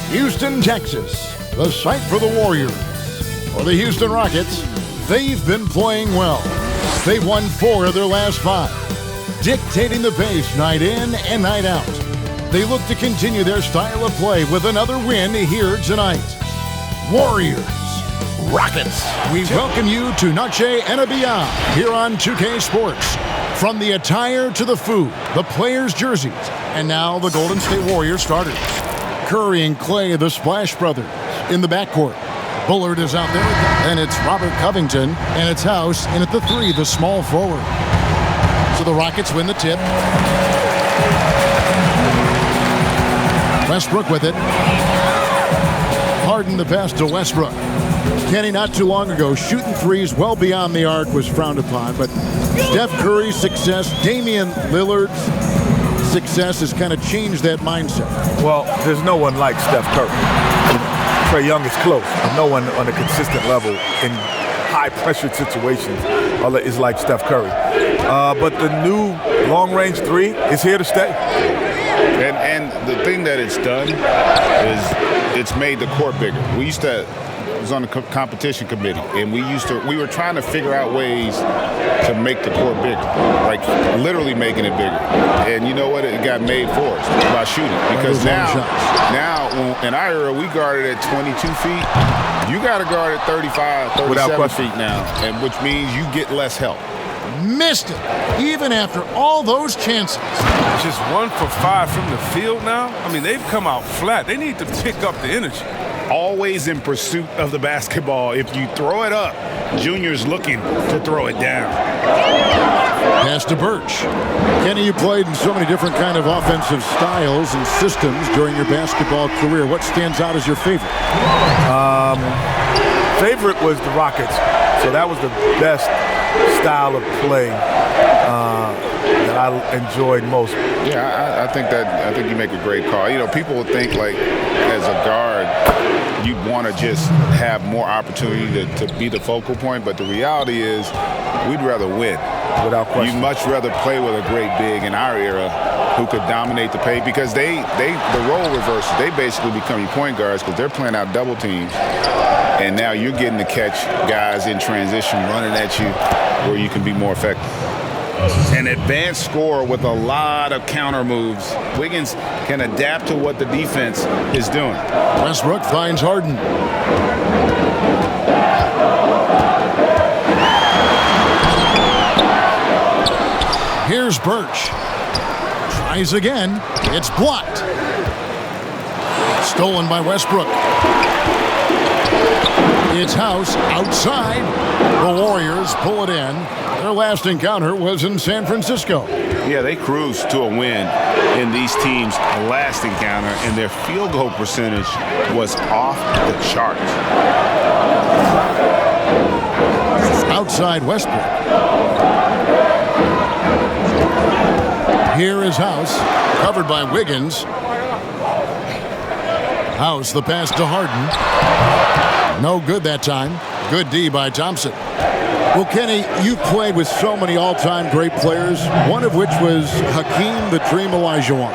Houston, Texas, the site for the Warriors. For the Houston Rockets, they've been playing well. They've won 4 of their last 5, dictating the pace night in and night out. They look to continue their style of play with another win here tonight. Warriors, Rockets. We welcome you to Noche and Beyond here on 2K Sports. From the attire to the food, the players' jerseys, and now the Golden State Warriors starters. Curry and Clay, the Splash Brothers, in the backcourt. Bullard is out there, and it's Robert Covington, and it's House in at the 3, the small forward. So the Rockets win the tip. Westbrook with it. Harden the pass to Westbrook. Kenny, not too long ago, shooting threes well beyond the arc was frowned upon, but Steph Curry's success, Damian Lillard's success has kind of changed that mindset. Well, there's no one like Steph Curry. Trae Young is close, but no one on a consistent level in high-pressured situations is like Steph Curry. But the new long-range 3 is here to stay. And the thing that it's done is it's made the court bigger. We used to, I was on the competition committee, and we were trying to figure out ways to make the court bigger, like literally making it bigger. And you know what? It got made for us by shooting. Because now in our era, we guarded at 22 feet. You got to guard at 35, 37 feet now, and which means you get less help. Missed it, even after all those chances. Just 1 for 5 from the field now. I mean, they've come out flat. They need to pick up the energy. Always in pursuit of the basketball. If you throw it up, Junior's looking to throw it down. Pass to Birch. Kenny, you played in so many different kind of offensive styles and systems during your basketball career. What stands out as your favorite? Favorite was the Rockets. So that was the best style of play that I enjoyed most. Yeah, I think you make a great call. You know, people would think like as a guard, you'd want to just have more opportunity to be the focal point, but the reality is we'd rather win. Without question. You'd much rather play with a great big in our era who could dominate the paint because the role reverses. They basically become your point guards because they're playing out double teams. And now you're getting to catch guys in transition running at you where you can be more effective. An advanced scorer with a lot of counter moves. Wiggins can adapt to what the defense is doing. Westbrook finds Harden. Here's Birch. Tries again. It's blocked. Stolen by Westbrook. It's House outside. The Warriors pull it in. Their last encounter was in San Francisco. Yeah, they cruised to a win in these teams' last encounter, and their field goal percentage was off the charts. Outside Westbrook. Here is House, covered by Wiggins. House, the pass to Harden. No good that time. Good D by Thompson. Well, Kenny, you've played with so many all-time great players, one of which was Hakeem the Dream Olajuwon.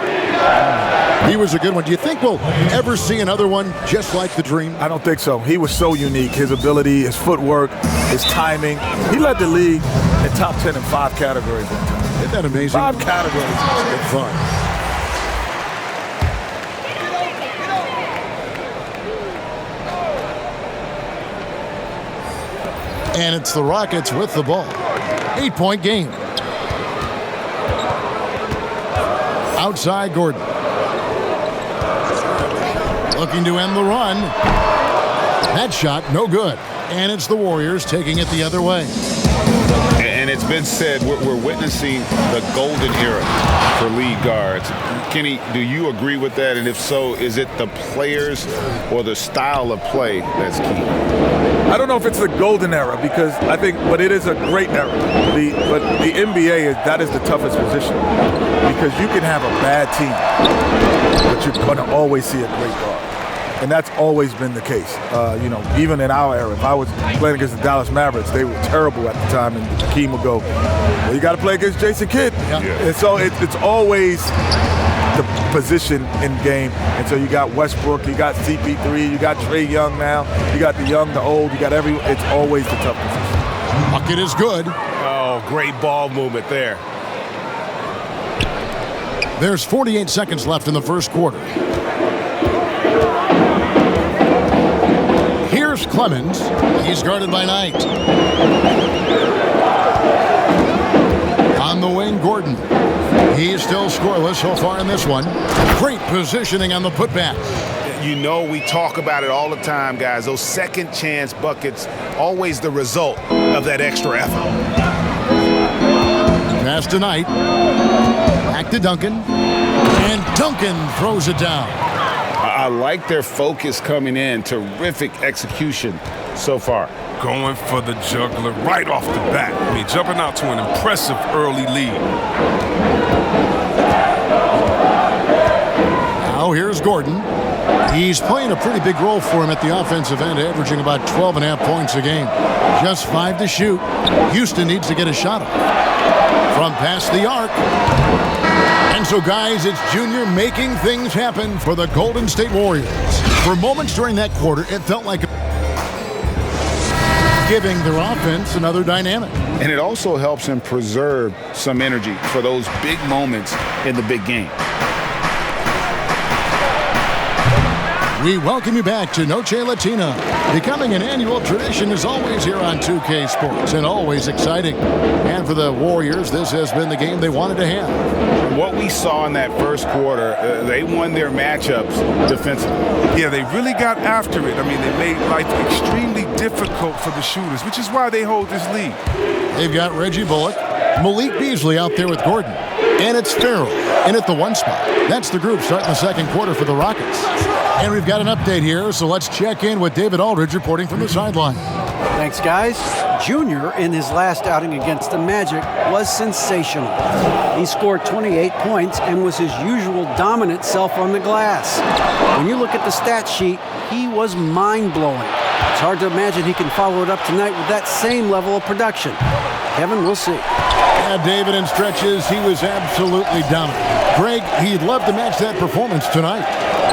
He was a good one. Do you think we'll ever see another one just like the Dream? I don't think so. He was so unique. His ability, his footwork, his timing. He led the league in top 10 in 5 categories one time. Isn't that amazing? 5 categories. Good fun. And it's the Rockets with the ball. 8-point game. Outside Gordon. Looking to end the run. That shot, no good. And it's the Warriors taking it the other way. And it's been said we're witnessing the golden era for league guards. Kenny, do you agree with that? And if so, is it the players or the style of play that's key? I don't know if it's the golden era because I think, but it is a great era. But the NBA that is the toughest position because you can have a bad team, but you're going to always see a great guard. And that's always been the case. Even in our era, if I was playing against the Dallas Mavericks, they were terrible at the time, and Hakeem would go, well, you got to play against Jason Kidd. Yeah. And so it's always position in game. And so you got Westbrook, you got CP3, you got Trae Young now, you got the young, the old, you got it's always the tough position. Bucket is good. Oh, great ball movement there. There's 48 seconds left in the first quarter. Here's Clemens. He's guarded by Knight. On the wing, Gordon. He's still scoreless so far in this one. Great positioning on the putback. You know, we talk about it all the time, guys. Those second chance buckets, always the result of that extra effort. Pass to Knight. Back to Duncan. And Duncan throws it down. I like their focus coming in. Terrific execution so far. Going for the juggler right off the bat. I mean, jumping out to an impressive early lead. Now here's Gordon. He's playing a pretty big role for him at the offensive end, averaging about 12.5 points a game. Just 5 to shoot. Houston needs to get a shot off. From past the arc. And so, guys, it's Junior making things happen for the Golden State Warriors. For moments during that quarter, it felt like giving their offense another dynamic. And it also helps him preserve some energy for those big moments in the big game. We welcome you back to Noche Latina. Becoming an annual tradition is always here on 2K Sports and always exciting. And for the Warriors, this has been the game they wanted to have. What we saw in that first quarter, they won their matchups defensively. Yeah, they really got after it. I mean, they made life extremely difficult for the shooters, which is why they hold this lead. They've got Reggie Bullock, Malik Beasley out there with Gordon, and it's Farrell in at the 1 spot. That's the group starting the second quarter for the Rockets. And we've got an update here, so let's check in with David Aldridge reporting from the sideline. Thanks, guys. Junior, in his last outing against the Magic, was sensational. He scored 28 points and was his usual dominant self on the glass. When you look at the stat sheet, he was mind-blowing. It's hard to imagine he can follow it up tonight with that same level of production. Kevin, we'll see. Yeah, David, in stretches, he was absolutely dominant. Greg, he'd love to match that performance tonight.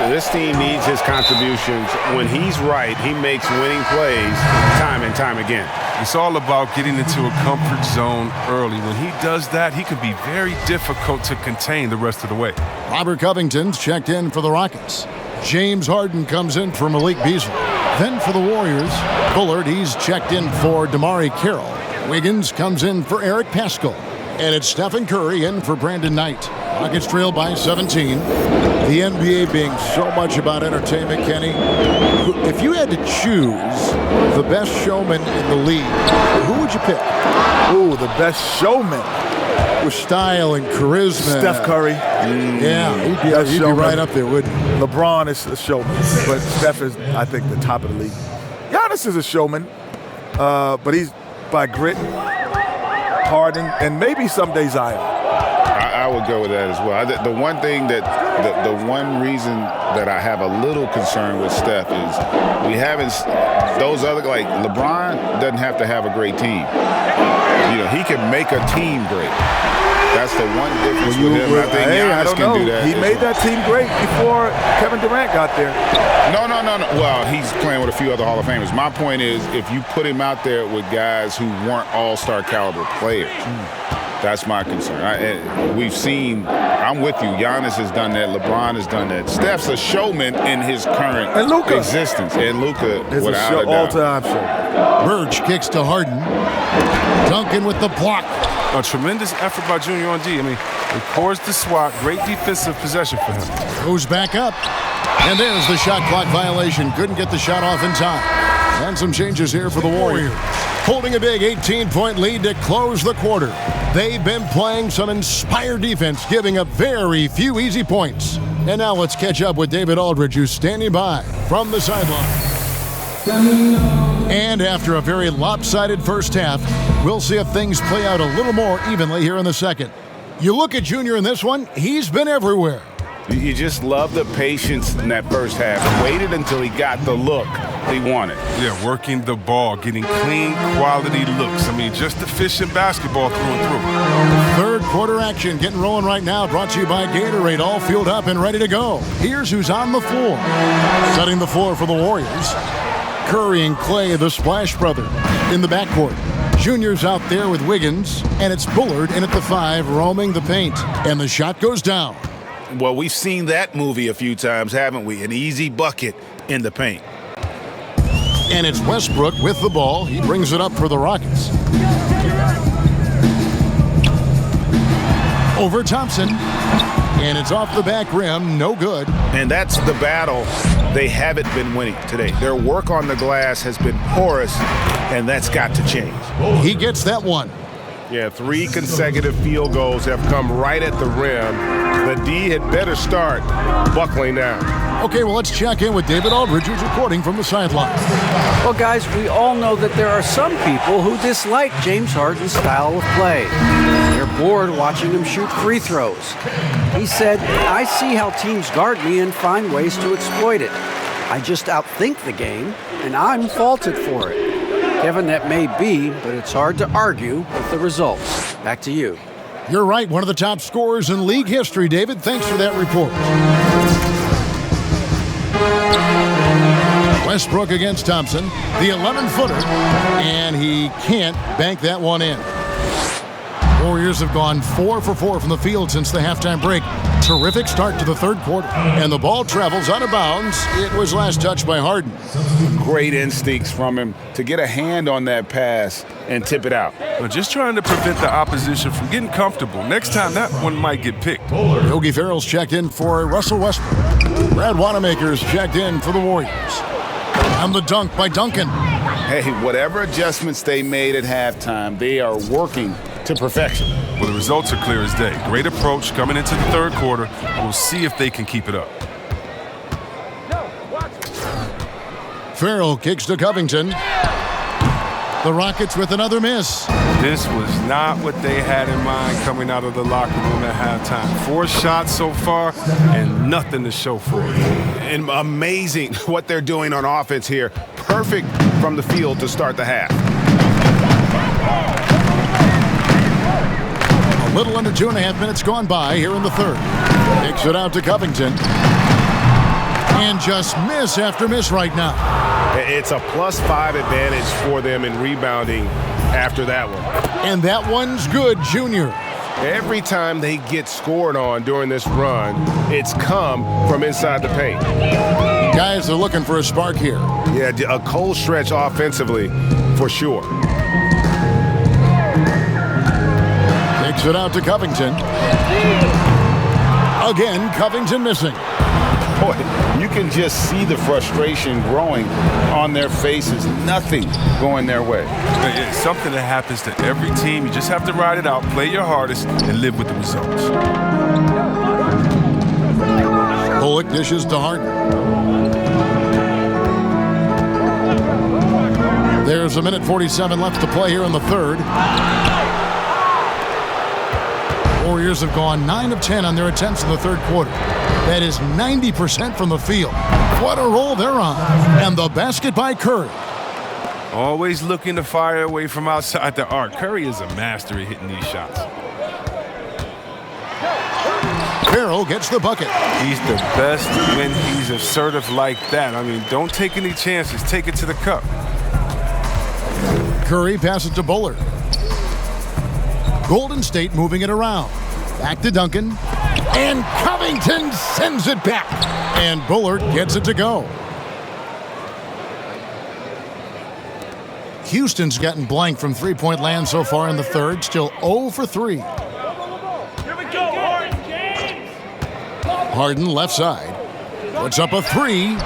This team needs his contributions. When he's right, he makes winning plays time and time again. It's all about getting into a comfort zone early. When he does that, he can be very difficult to contain the rest of the way. Robert Covington's checked in for the Rockets. James Harden comes in for Malik Beasley. Then for the Warriors, Bullard, he's checked in for Damari Carroll. Wiggins comes in for Eric Paschall. And it's Stephen Curry in for Brandon Knight. Rockets trail by 17. The NBA being so much about entertainment, Kenny. If you had to choose the best showman in the league, who would you pick? Ooh, the best showman. With style and charisma. Steph Curry. Yeah, he'd be right up there, wouldn't he? LeBron is a showman, but Steph is, I think, the top of the league. Giannis is a showman, but he's by grit, Harden, and maybe someday Zion. I would go with that as well. The one thing that the one reason that I have a little concern with Steph is we haven't those other, like LeBron doesn't have to have a great team. You know, he can make a team great. That's the one difference with him. I think Giannis can do that. He made that team great before Kevin Durant got there. No. Well, he's playing with a few other Hall of Famers. My point is, if you put him out there with guys who weren't all-star caliber players, that's my concern. We've seen, I'm with you, Giannis has done that, LeBron has done that. Steph's a showman in his current existence. And Luka, without a doubt. All-time showman. Burge kicks to Harden. Duncan with the block. A tremendous effort by Junior on D. I mean, records the swat. Great defensive possession for him. Goes back up. And there's the shot clock violation. Couldn't get the shot off in time. And some changes here for the Warriors. Holding a big 18-point lead to close the quarter. They've been playing some inspired defense, giving up very few easy points. And now let's catch up with David Aldridge, who's standing by from the sideline. And after a very lopsided first half, we'll see if things play out a little more evenly here in the second. You look at Junior in this one, he's been everywhere. You just love the patience in that first half. Waited until he got the look he wanted. Yeah, working the ball, getting clean, quality looks. I mean, just efficient basketball through and through. Third quarter action getting rolling right now. Brought to you by Gatorade. All fueled up and ready to go. Here's who's on the floor. Setting the floor for the Warriors. Curry and Clay, the Splash Brothers, in the backcourt. Junior's out there with Wiggins, and it's Bullard in at the 5, roaming the paint. And the shot goes down. Well, we've seen that movie a few times, haven't we? An easy bucket in the paint. And it's Westbrook with the ball. He brings it up for the Rockets. Over Thompson. And it's off the back rim. No good. And that's the battle they haven't been winning today. Their work on the glass has been porous, and that's got to change. He gets that one. Yeah, 3 consecutive field goals have come right at the rim. The D had better start buckling down. Okay, well, let's check in with David Aldridge, who's reporting from the sideline. Well, guys, we all know that there are some people who dislike James Harden's style of play. They're bored watching him shoot free throws. He said, "I see how teams guard me and find ways to exploit it. I just outthink the game, and I'm faulted for it." Kevin, that may be, but it's hard to argue with the results. Back to you. You're right, one of the top scorers in league history, David. Thanks for that report. Westbrook against Thompson, the 11-footer, and he can't bank that one in. Warriors have gone 4 for 4 from the field since the halftime break. Terrific start to the third quarter. And the ball travels out of bounds. It was last touched by Harden. Great instincts from him to get a hand on that pass and tip it out. Well, just trying to prevent the opposition from getting comfortable. Next time, that one might get picked. Yogi Ferrell's checked in for Russell Westbrook. Brad Wanamaker's checked in for the Warriors. And the dunk by Duncan. Hey, whatever adjustments they made at halftime, they are working to perfection. Well, the results are clear as day. Great approach coming into the third quarter. We'll see if they can keep it up. Ferrell kicks to Covington. The Rockets with another miss. This was not what they had in mind coming out of the locker room at halftime. 4 shots so far and nothing to show for it. And amazing what they're doing on offense here. Perfect from the field to start the half. A little under 2.5 minutes gone by here in the third. Kicks it out to Covington. And just miss after miss right now. It's a +5 advantage for them in rebounding after that one. And that one's good, Junior. Every time they get scored on during this run, it's come from inside the paint. Guys are looking for a spark here. Yeah, a cold stretch offensively for sure. Takes it out to Covington. Again, Covington missing. Boy, you can just see the frustration growing on their faces. Nothing going their way. It's something that happens to every team. You just have to ride it out, play your hardest, and live with the results. Bullock dishes to Harden. There's 1:47 left to play here in the third. Warriors have gone 9 of 10 on their attempts in the third quarter. That is 90% from the field. What a roll they're on. And the basket by Curry. Always looking to fire away from outside the arc. Curry is a master at hitting these shots. Ferrell gets the bucket. He's the best when he's assertive like that. I mean, don't take any chances. Take it to the cup. Curry passes to Bullard. Golden State moving it around. Back to Duncan. And Covington sends it back. And Bullard gets it to go. Houston's gotten blank from three-point land so far in the third. Still 0 for 3. Harden left side. Puts up a 3.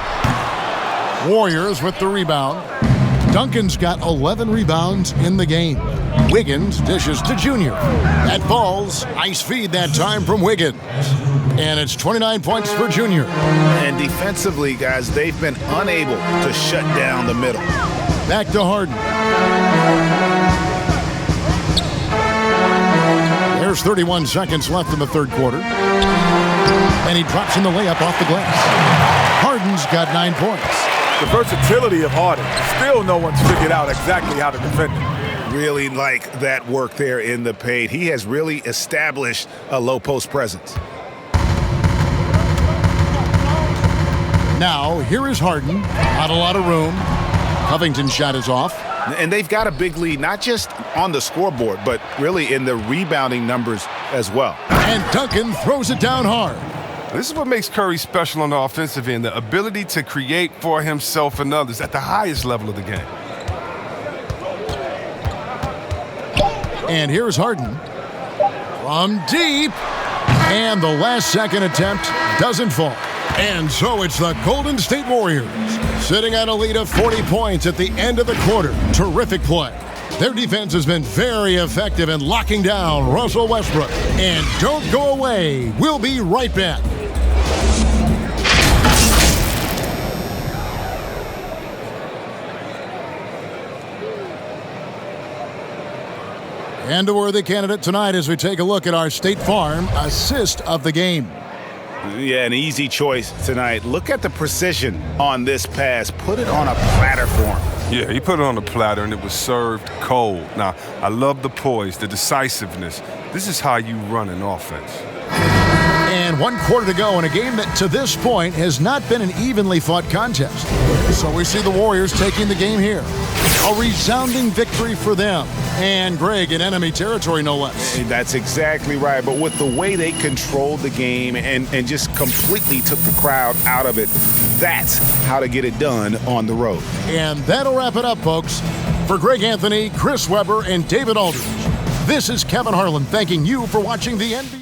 Warriors with the rebound. Duncan's got 11 rebounds in the game. Wiggins dishes to Junior. That falls. Nice feed that time from Wiggins. And it's 29 points for Junior. And defensively, guys, they've been unable to shut down the middle. Back to Harden. There's 31 seconds left in the third quarter. And he drops in the layup off the glass. Harden's got 9 points. the versatility of Harden. Still no one's figured out exactly how to defend it. Really like that work there in the paint. He has really established a low post presence. Now, here is Harden. Not a lot of room. Covington's shot is off. And they've got a big lead, not just on the scoreboard, but really in the rebounding numbers as well. And Duncan throws it down hard. This is what makes Curry special on the offensive end, the ability to create for himself and others at the highest level of the game. And here's Harden from deep. And the last second attempt doesn't fall. And so it's the Golden State Warriors sitting at a lead of 40 points at the end of the quarter. Terrific play. Their defense has been very effective in locking down Russell Westbrook. And don't go away. We'll be right back. And a worthy candidate tonight as we take a look at our State Farm assist of the game. Yeah, an easy choice tonight. Look at the precision on this pass. Put it on a platter for him. Yeah, he put it on a platter and it was served cold. Now, I love the poise, the decisiveness. This is how you run an offense. And 1 quarter to go in a game that to this point has not been an evenly fought contest. So we see the Warriors taking the game here. A resounding victory for them. And Greg in enemy territory, no less. And that's exactly right. But with the way they controlled the game and just completely took the crowd out of it, that's how to get it done on the road. And that'll wrap it up, folks. For Greg Anthony, Chris Webber, and David Aldridge, this is Kevin Harlan thanking you for watching the NBA.